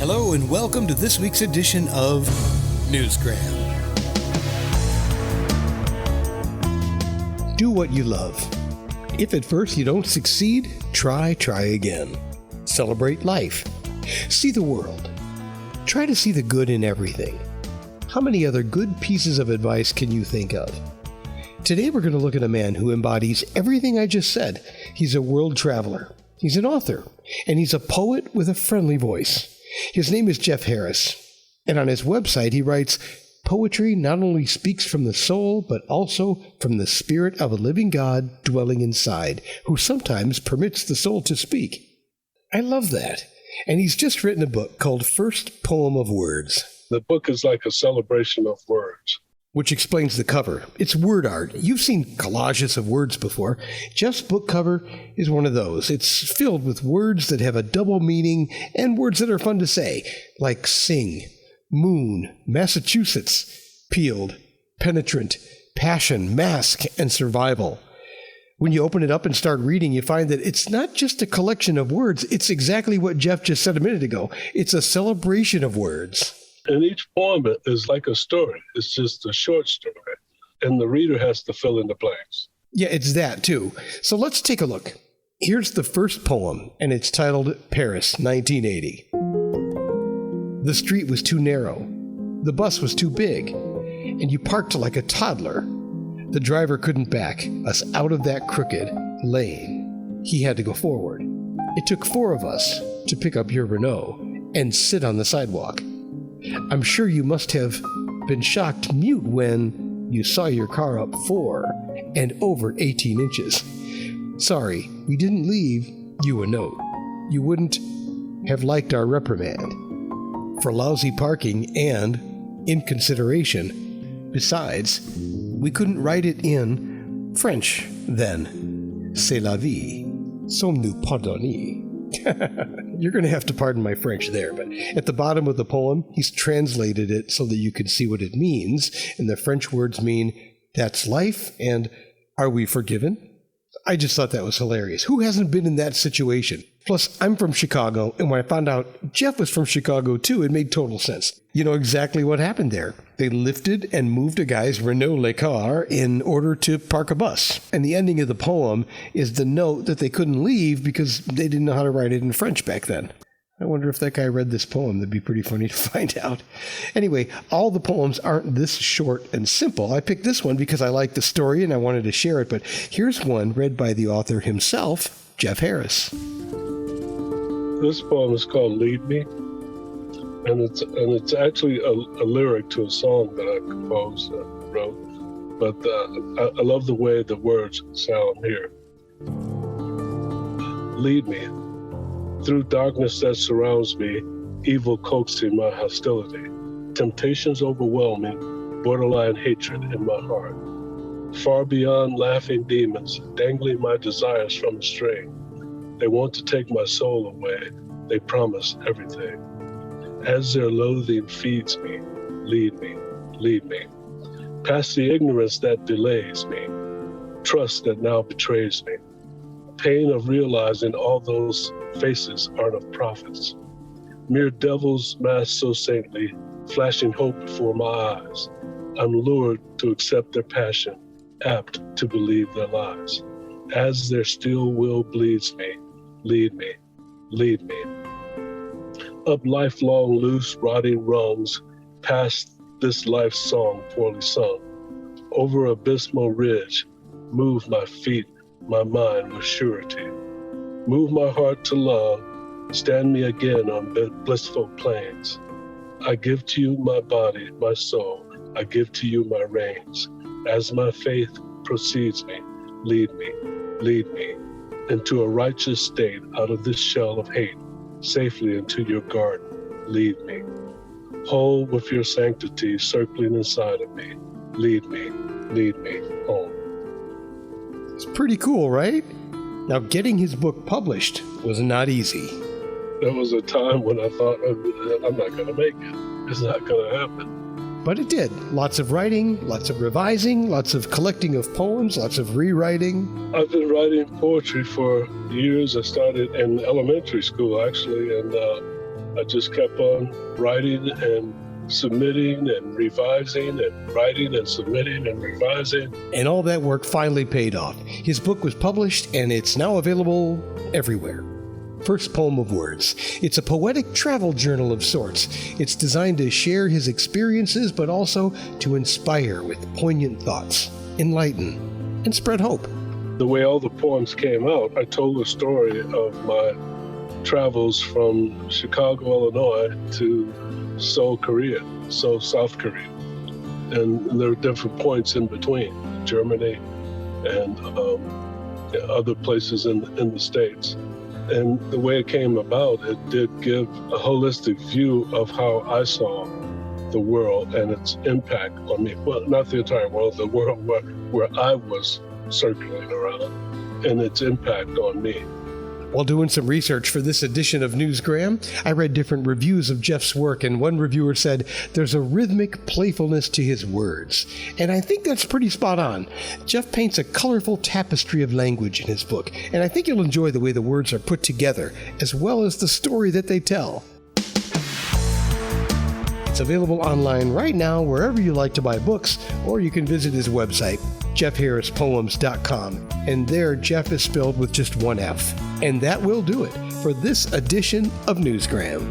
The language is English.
Hello and welcome to this week's edition of Newsgram. Do what you love. If at first you don't succeed, try again. Celebrate life. See the world. Try to see the good in everything. How many other good pieces of advice can you think of? Today we're going to look at a man who embodies everything I just said. He's a world traveler. He's an author. And he's a poet with a friendly voice. His name is Jef Harris, and on his website he writes, "Poetry not only speaks from the soul, but also from the spirit of a living God dwelling inside, who sometimes permits the soul to speak." I love that. And he's just written a book called First Poem of Words. The book is like a celebration of words. Which explains the cover. It's word art. You've seen collages of words before. Jeff's book cover is one of those. It's filled with words that have a double meaning and words that are fun to say, like sing, moon, Massachusetts, peeled, penetrant, passion, mask, and survival. When you open it up and start reading, you find that it's not just a collection of words. It's exactly what Jeff just said a minute ago. It's a celebration of words. And each poem is like a story. It's just a short story. And the reader has to fill in the blanks. Yeah, it's that too. So let's take a look. Here's the first poem, and it's titled Paris, 1980. The street was too narrow. The bus was too big. And you parked like a toddler. The driver couldn't back us out of that crooked lane. He had to go forward. It took 4 of us to pick up your Renault and sit on the sidewalk. I'm sure you must have been shocked mute when you saw your car up 4 and over 18 inches. Sorry, we didn't leave you a note. You wouldn't have liked our reprimand for lousy parking and inconsideration. Besides, we couldn't write it in French then. C'est la vie. Sommes-nous pardonnés? You're going to have to pardon my French there, but at the bottom of the poem, he's translated it so that you can see what it means. And the French words mean, that's life, and are we forgiven? I just thought that was hilarious. Who hasn't been in that situation? Plus, I'm from Chicago, and when I found out Jeff was from Chicago too, it made total sense. You know exactly what happened there. They lifted and moved a guy's Renault Le Car in order to park a bus. And the ending of the poem is the note that they couldn't leave because they didn't know how to write it in French back then. I wonder if that guy read this poem. That'd be pretty funny to find out. Anyway, all the poems aren't this short and simple. I picked this one because I liked the story and I wanted to share it, but here's one read by the author himself, Jef Harris. This poem is called Lead Me, and it's actually a lyric to a song that I composed and wrote, but I love the way the words sound here. Lead me. Through darkness that surrounds me, evil coaxing my hostility, temptations overwhelming, borderline hatred in my heart. Far beyond laughing demons, dangling my desires from a string. They want to take my soul away. They promise everything. As their loathing feeds me, lead me, lead me. Past the ignorance that delays me, trust that now betrays me. Pain of realizing all those faces aren't of prophets. Mere devils masked so saintly, flashing hope before my eyes. I'm lured to accept their passion, apt to believe their lies. As their still will bleeds me, lead me, lead me. Up lifelong loose rotting rungs, past this life's song poorly sung. Over abysmal ridge, move my feet, my mind with surety. Move my heart to love, stand me again on blissful plains. I give to you my body, my soul, I give to you my reins. As my faith proceeds me, lead me into a righteous state out of this shell of hate, safely into your garden, lead me. Whole with your sanctity circling inside of me, lead me home. It's pretty cool, right? Now, getting his book published was not easy. There was a time when I thought, I'm not going to make it. It's not going to happen. But it did. Lots of writing, lots of revising, lots of collecting of poems, lots of rewriting. I've been writing poetry for years. I started in elementary school, actually, and I just kept on writing and submitting and revising and writing and submitting and revising. And all that work finally paid off. His book was published, and it's now available everywhere. First Poem of Words. It's a poetic travel journal of sorts. It's designed to share his experiences, but also to inspire with poignant thoughts, enlighten, and spread hope. The way all the poems came out, I told the story of my travels from Chicago, Illinois to Seoul, South Korea. And there are different points in between, Germany and other places in the States. And the way it came about, it did give a holistic view of how I saw the world and its impact on me. Well, not the entire world, the world where I was circulating around and its impact on me. While doing some research for this edition of Newsgram, I read different reviews of Jeff's work, and one reviewer said there's a rhythmic playfulness to his words. And I think that's pretty spot on. Jeff paints a colorful tapestry of language in his book, and I think you'll enjoy the way the words are put together, as well as the story that they tell. It's available online right now wherever you like to buy books, or you can visit his website, jefharrispoems.com. And there, Jeff is spelled with just one F. And that will do it for this edition of Newsgram.